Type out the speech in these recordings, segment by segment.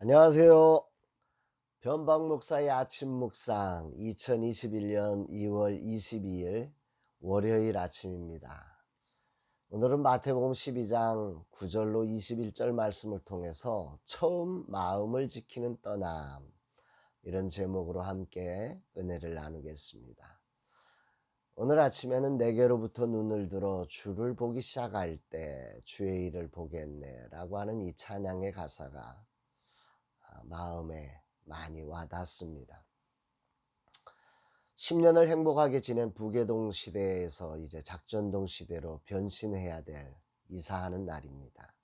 안녕하세요. 변방 목사의 아침 묵상 2021년 2월 22일 월요일 아침입니다. 오늘은 마태복음 12장 9절로 21절 말씀을 통해서 처음 마음을 지키는 떠남, 이런 제목으로 함께 은혜를 나누겠습니다. 오늘 아침에는 내게로부터 눈을 들어 주를 보기 시작할 때 주의 일을 보겠네 라고 하는 이 찬양의 가사가 마음에 많이 와닿습니다. 10년을 행복하게 지낸 부계동 시대에서 이제 작전동 시대로 변신해야 될 이사하는 날입니다.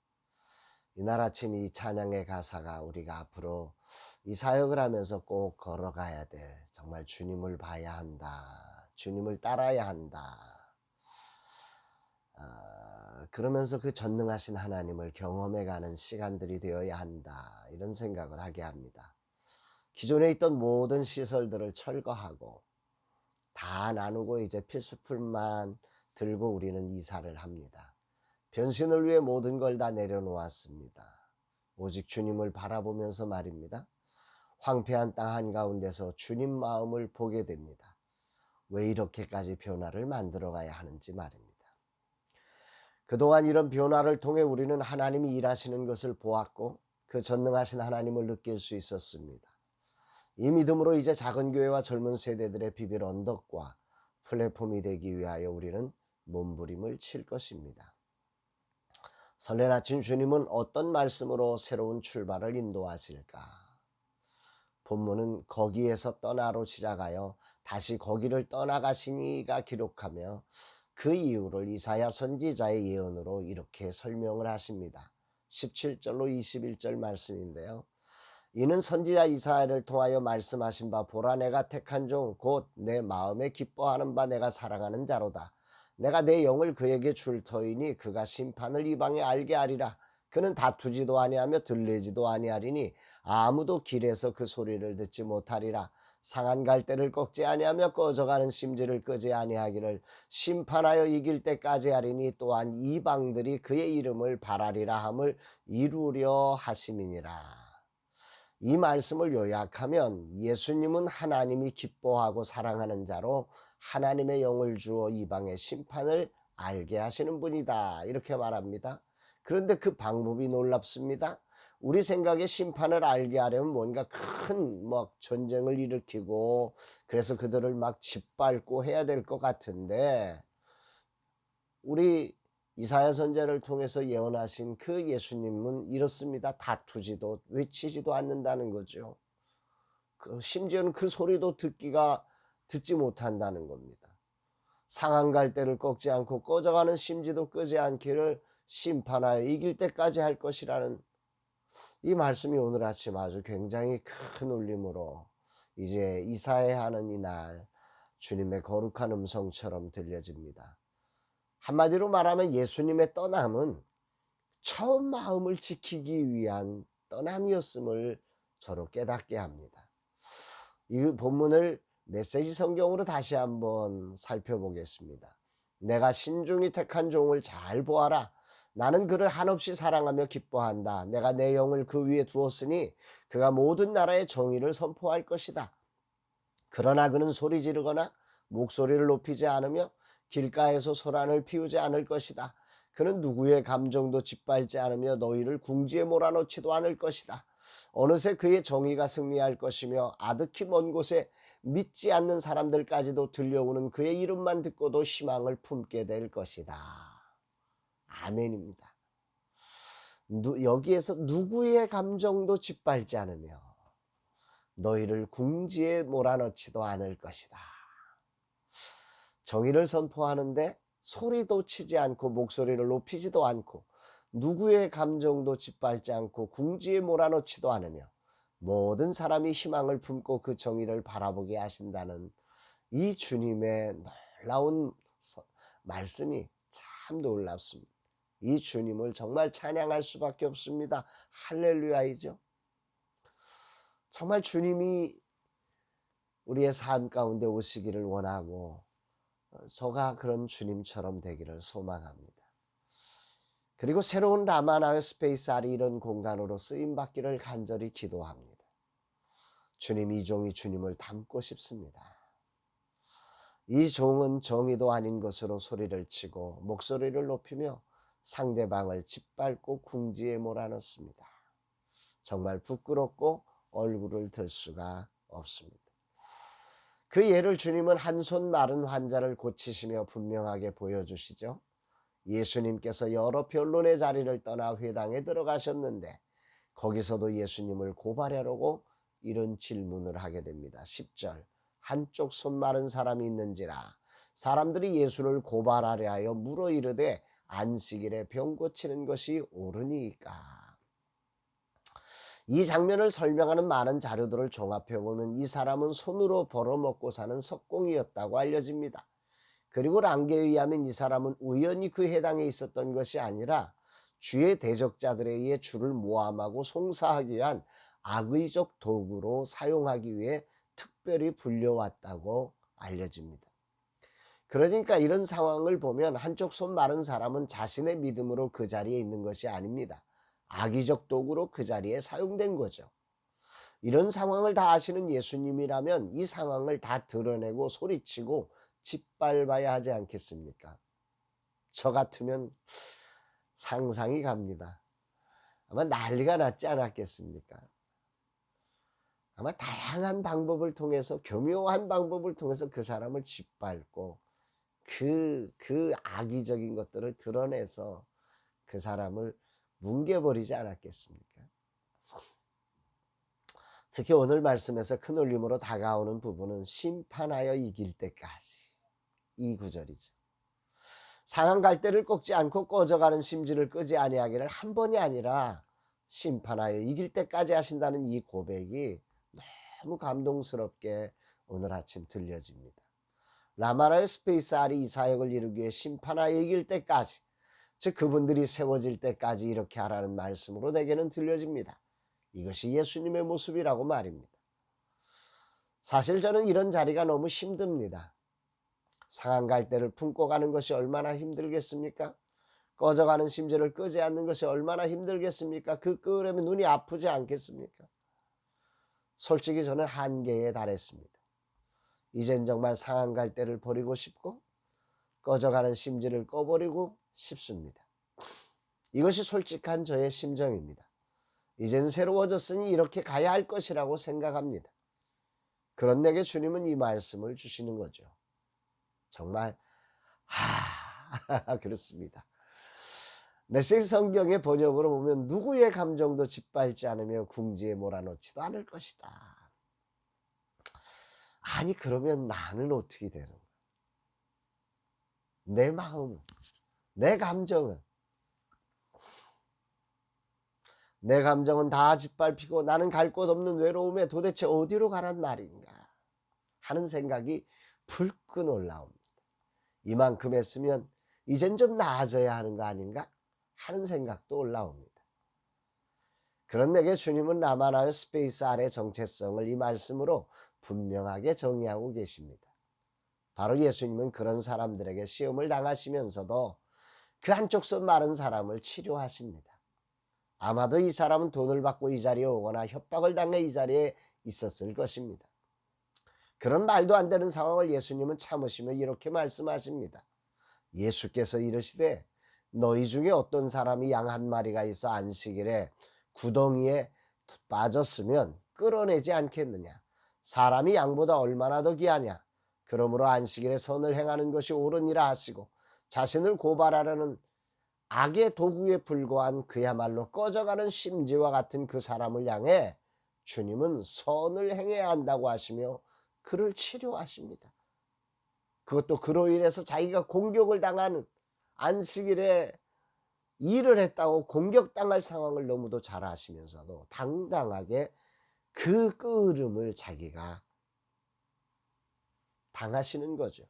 이날 아침 이 찬양의 가사가 우리가 앞으로 이 사역을 하면서 꼭 걸어가야 될, 정말 주님을 봐야 한다, 주님을 따라야 한다, 그러면서 그 전능하신 하나님을 경험해가는 시간들이 되어야 한다, 이런 생각을 하게 합니다. 기존에 있던 모든 시설들을 철거하고 다 나누고 이제 필수품만 들고 우리는 이사를 합니다. 변신을 위해 모든 걸 다 내려놓았습니다. 오직 주님을 바라보면서 말입니다. 황폐한 땅 한가운데서 주님 마음을 보게 됩니다. 왜 이렇게까지 변화를 만들어가야 하는지 말입니다. 그동안 이런 변화를 통해 우리는 하나님이 일하시는 것을 보았고 그 전능하신 하나님을 느낄 수 있었습니다. 이 믿음으로 이제 작은 교회와 젊은 세대들의 비빌 언덕과 플랫폼이 되기 위하여 우리는 몸부림을 칠 것입니다. 설레 아침 주님은 어떤 말씀으로 새로운 출발을 인도하실까? 본문은 거기에서 떠나로 시작하여 다시 거기를 떠나가시니가 기록하며 그 이유를 이사야 선지자의 예언으로 이렇게 설명을 하십니다. 17절로 21절 말씀인데요. 이는 선지자 이사야를 통하여 말씀하신 바 보라 내가 택한 종 곧 내 마음에 기뻐하는 바 내가 사랑하는 자로다. 내가 내 영을 그에게 줄 터이니 그가 심판을 이방에 알게 하리라. 그는 다투지도 아니하며 들리지도 아니하리니 아무도 길에서 그 소리를 듣지 못하리라. 상한 갈대를 꺾지 아니하며 꺼져가는 심지를 끄지 아니하기를 심판하여 이길 때까지 하리니 또한 이방들이 그의 이름을 바라리라 함을 이루려 하심이니라. 이 말씀을 요약하면 예수님은 하나님이 기뻐하고 사랑하는 자로 하나님의 영을 주어 이방의 심판을 알게 하시는 분이다, 이렇게 말합니다. 그런데 그 방법이 놀랍습니다. 우리 생각에 심판을 알게 하려면 뭔가 큰 전쟁을 일으키고 그래서 그들을 막 짓밟고 해야 될 것 같은데, 우리 이사야 선지자를 통해서 예언하신 그 예수님은 이렇습니다. 다투지도 외치지도 않는다는 거죠. 심지어는 그 소리도 듣지 못한다는 겁니다. 상한 갈대를 꺾지 않고 꺼져가는 심지도 끄지 않기를 심판하여 이길 때까지 할 것이라는 이 말씀이 오늘 아침 아주 굉장히 큰 울림으로 이제 이사야 하는 이날 주님의 거룩한 음성처럼 들려집니다. 한마디로 말하면 예수님의 떠남은 처음 마음을 지키기 위한 떠남이었음을 저로 깨닫게 합니다. 이 본문을 메시지 성경으로 다시 한번 살펴보겠습니다. 내가 신중히 택한 종을 잘 보아라. 나는 그를 한없이 사랑하며 기뻐한다. 내가 내 영을 그 위에 두었으니 그가 모든 나라의 정의를 선포할 것이다. 그러나 그는 소리 지르거나 목소리를 높이지 않으며 길가에서 소란을 피우지 않을 것이다. 그는 누구의 감정도 짓밟지 않으며 너희를 궁지에 몰아넣지도 않을 것이다. 어느새 그의 정의가 승리할 것이며 아득히 먼 곳에 믿지 않는 사람들까지도 들려오는 그의 이름만 듣고도 희망을 품게 될 것이다. 아멘입니다. 여기에서 누구의 감정도 짓밟지 않으며 너희를 궁지에 몰아넣지도 않을 것이다. 정의를 선포하는데 소리도 치지 않고 목소리를 높이지도 않고 누구의 감정도 짓밟지 않고 궁지에 몰아넣지도 않으며 모든 사람이 희망을 품고 그 정의를 바라보게 하신다는 이 주님의 놀라운 말씀이 참 놀랍습니다. 이 주님을 정말 찬양할 수밖에 없습니다. 할렐루야이죠. 정말 주님이 우리의 삶 가운데 오시기를 원하고 저가 그런 주님처럼 되기를 소망합니다. 그리고 새로운 라마나의 스페이스 R이 이런 공간으로 쓰임받기를 간절히 기도합니다. 주님, 이 종이 주님을 닮고 싶습니다. 이 종은 정의도 아닌 것으로 소리를 치고 목소리를 높이며 상대방을 짓밟고 궁지에 몰아넣습니다. 정말 부끄럽고 얼굴을 들 수가 없습니다. 그 예를 주님은 한 손 마른 환자를 고치시며 분명하게 보여주시죠. 예수님께서 여러 변론의 자리를 떠나 회당에 들어가셨는데 거기서도 예수님을 고발하려고 이런 질문을 하게 됩니다. 10절, 한쪽 손 마른 사람이 있는지라. 사람들이 예수를 고발하려 하여 물어 이르되 안식일에 병 고치는 것이 옳으니까. 이 장면을 설명하는 많은 자료들을 종합해 보면 이 사람은 손으로 벌어먹고 사는 석공이었다고 알려집니다. 그리고 랑게에 의하면 이 사람은 우연히 그 해당에 있었던 것이 아니라 주의 대적자들에 의해 주를 모함하고 송사하기 위한 악의적 도구로 사용하기 위해 특별히 불려왔다고 알려집니다. 그러니까 이런 상황을 보면 한쪽 손 마른 사람은 자신의 믿음으로 그 자리에 있는 것이 아닙니다. 악의적 도구로 그 자리에 사용된 거죠. 이런 상황을 다 아시는 예수님이라면 이 상황을 다 드러내고 소리치고 짓밟아야 하지 않겠습니까? 저 같으면 상상이 갑니다. 아마 난리가 났지 않았겠습니까? 아마 다양한 방법을 통해서, 교묘한 방법을 통해서 그 사람을 짓밟고 그 악의적인 것들을 드러내서 그 사람을 뭉개버리지 않았겠습니까? 특히 오늘 말씀에서 큰 울림으로 다가오는 부분은 심판하여 이길 때까지, 이 구절이죠. 상한 갈대를 꺾지 않고 꺼져가는 심지를 끄지 아니하기를 한 번이 아니라 심판하여 이길 때까지 하신다는 이 고백이 너무 감동스럽게 오늘 아침 들려집니다. 라마나의 스페이스 R이 이 사역을 이루기 위해 심판하여 이길 때까지, 즉 그분들이 세워질 때까지 이렇게 하라는 말씀으로 내게는 들려집니다. 이것이 예수님의 모습이라고 말입니다. 사실 저는 이런 자리가 너무 힘듭니다. 상한 갈대를 품고 가는 것이 얼마나 힘들겠습니까? 꺼져가는 심지를 끄지 않는 것이 얼마나 힘들겠습니까? 그 끄려면 눈이 아프지 않겠습니까? 솔직히 저는 한계에 달했습니다. 이젠 정말 상한 갈대를 버리고 싶고 꺼져가는 심지를 꺼버리고 싶습니다. 이것이 솔직한 저의 심정입니다. 이젠 새로워졌으니 이렇게 가야 할 것이라고 생각합니다. 그런 내게 주님은 이 말씀을 주시는 거죠. 정말 그렇습니다. 메시지 성경의 번역으로 보면 누구의 감정도 짓밟지 않으며 궁지에 몰아넣지도 않을 것이다. 아니 그러면 나는 어떻게 되는 거야? 내 마음은, 내 감정은 다 짓밟히고 나는 갈 곳 없는 외로움에 도대체 어디로 가란 말인가 하는 생각이 불끈 올라옵니다. 이만큼 했으면 이젠 좀 나아져야 하는 거 아닌가 하는 생각도 올라옵니다. 그런 내게 주님은 라마나의 스페이스 R의 정체성을 이 말씀으로 분명하게 정의하고 계십니다. 바로 예수님은 그런 사람들에게 시험을 당하시면서도 그 한쪽 손 마른 사람을 치료하십니다. 아마도 이 사람은 돈을 받고 이 자리에 오거나 협박을 당해 이 자리에 있었을 것입니다. 그런 말도 안 되는 상황을 예수님은 참으시며 이렇게 말씀하십니다. 예수께서 이르시되 너희 중에 어떤 사람이 양 한 마리가 있어 안식일에 구덩이에 빠졌으면 끌어내지 않겠느냐. 사람이 양보다 얼마나 더 귀하냐. 그러므로 안식일에 선을 행하는 것이 옳으니라 하시고 자신을 고발하려는 악의 도구에 불과한 그야말로 꺼져가는 심지와 같은 그 사람을 향해 주님은 선을 행해야 한다고 하시며 그를 치료하십니다. 그것도 그로 인해서 자기가 공격을 당하는, 안식일에 일을 했다고 공격당할 상황을 너무도 잘 아시면서도 당당하게 그 끄름을 자기가 당하시는 거죠.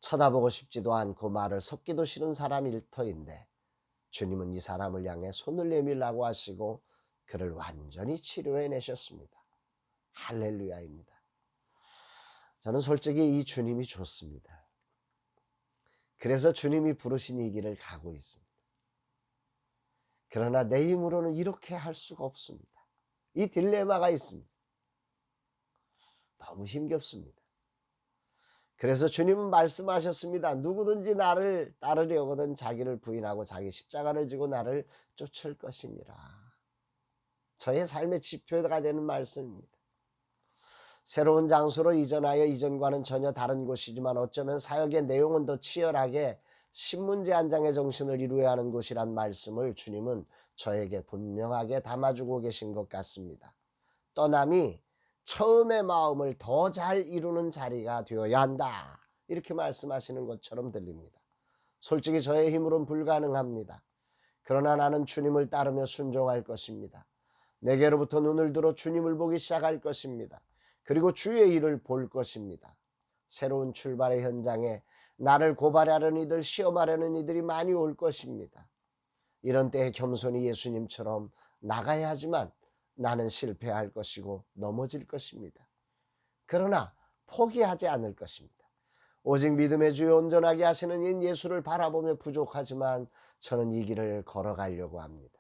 쳐다보고 싶지도 않고 말을 섞기도 싫은 사람일 터인데 주님은 이 사람을 향해 손을 내밀라고 하시고 그를 완전히 치료해내셨습니다. 할렐루야입니다. 저는 솔직히 이 주님이 좋습니다. 그래서 주님이 부르신 이 길을 가고 있습니다. 그러나 내 힘으로는 이렇게 할 수가 없습니다. 이 딜레마가 있습니다. 너무 힘겹습니다. 그래서 주님은 말씀하셨습니다. 누구든지 나를 따르려거든 자기를 부인하고 자기 십자가를 지고 나를 쫓을 것이니라. 저의 삶의 지표가 되는 말씀입니다. 새로운 장소로 이전하여 이전과는 전혀 다른 곳이지만 어쩌면 사역의 내용은 더 치열하게 신문지 한 장의 정신을 이루어야 하는 곳이란 말씀을 주님은 저에게 분명하게 담아주고 계신 것 같습니다. 떠남이 처음의 마음을 더 잘 이루는 자리가 되어야 한다. 이렇게 말씀하시는 것처럼 들립니다. 솔직히 저의 힘으로는 불가능합니다. 그러나 나는 주님을 따르며 순종할 것입니다. 내게로부터 눈을 들어 주님을 보기 시작할 것입니다. 그리고 주의 일을 볼 것입니다. 새로운 출발의 현장에 나를 고발하려는 이들, 시험하려는 이들이 많이 올 것입니다. 이런 때에 겸손히 예수님처럼 나가야 하지만 나는 실패할 것이고 넘어질 것입니다. 그러나 포기하지 않을 것입니다. 오직 믿음의 주여 온전하게 하시는 인 예수를 바라보며 부족하지만 저는 이 길을 걸어가려고 합니다.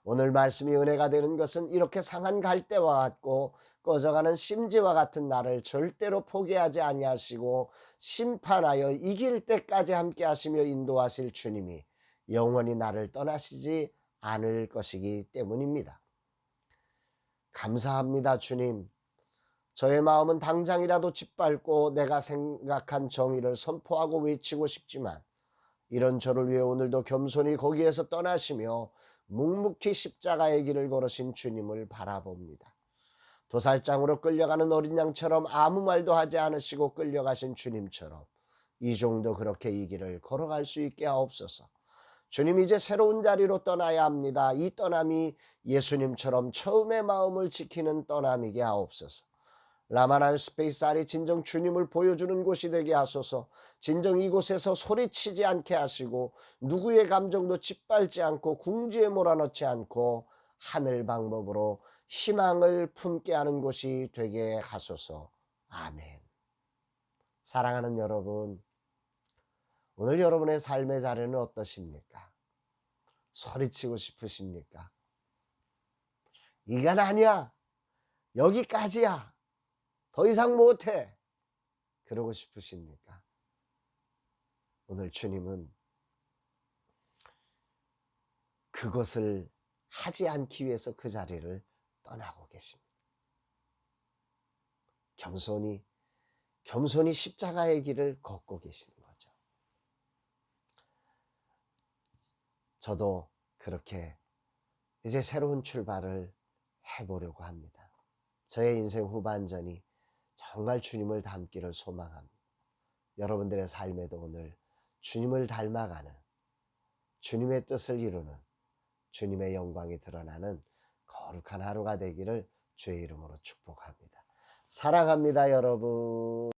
오늘 말씀이 은혜가 되는 것은 이렇게 상한 갈대와 같고 꺼져가는 심지와 같은 나를 절대로 포기하지 아니하시고 심판하여 이길 때까지 함께 하시며 인도하실 주님이 영원히 나를 떠나시지 않을 것이기 때문입니다. 감사합니다, 주님. 저의 마음은 당장이라도 짓밟고 내가 생각한 정의를 선포하고 외치고 싶지만 이런 저를 위해 오늘도 겸손히 거기에서 떠나시며 묵묵히 십자가의 길을 걸으신 주님을 바라봅니다. 도살장으로 끌려가는 어린 양처럼 아무 말도 하지 않으시고 끌려가신 주님처럼 이 정도 그렇게 이 길을 걸어갈 수 있게 하옵소서. 주님, 이제 새로운 자리로 떠나야 합니다. 이 떠남이 예수님처럼 처음의 마음을 지키는 떠남이게 하옵소서. 라마란 스페이스알이 진정 주님을 보여주는 곳이 되게 하소서. 진정 이곳에서 소리치지 않게 하시고 누구의 감정도 짓밟지 않고 궁지에 몰아넣지 않고 하늘 방법으로 희망을 품게 하는 곳이 되게 하소서. 아멘. 사랑하는 여러분, 오늘 여러분의 삶의 자리는 어떠십니까? 소리치고 싶으십니까? 이건 아니야. 여기까지야. 더 이상 못해. 그러고 싶으십니까? 오늘 주님은 그것을 하지 않기 위해서 그 자리를 떠나고 계십니다. 겸손히 십자가의 길을 걷고 계시는 거죠. 저도 그렇게 이제 새로운 출발을 해보려고 합니다. 저의 인생 후반전이 정말 주님을 닮기를 소망합니다. 여러분들의 삶에도 오늘 주님을 닮아가는, 주님의 뜻을 이루는, 주님의 영광이 드러나는 거룩한 하루가 되기를 주의 이름으로 축복합니다. 사랑합니다, 여러분.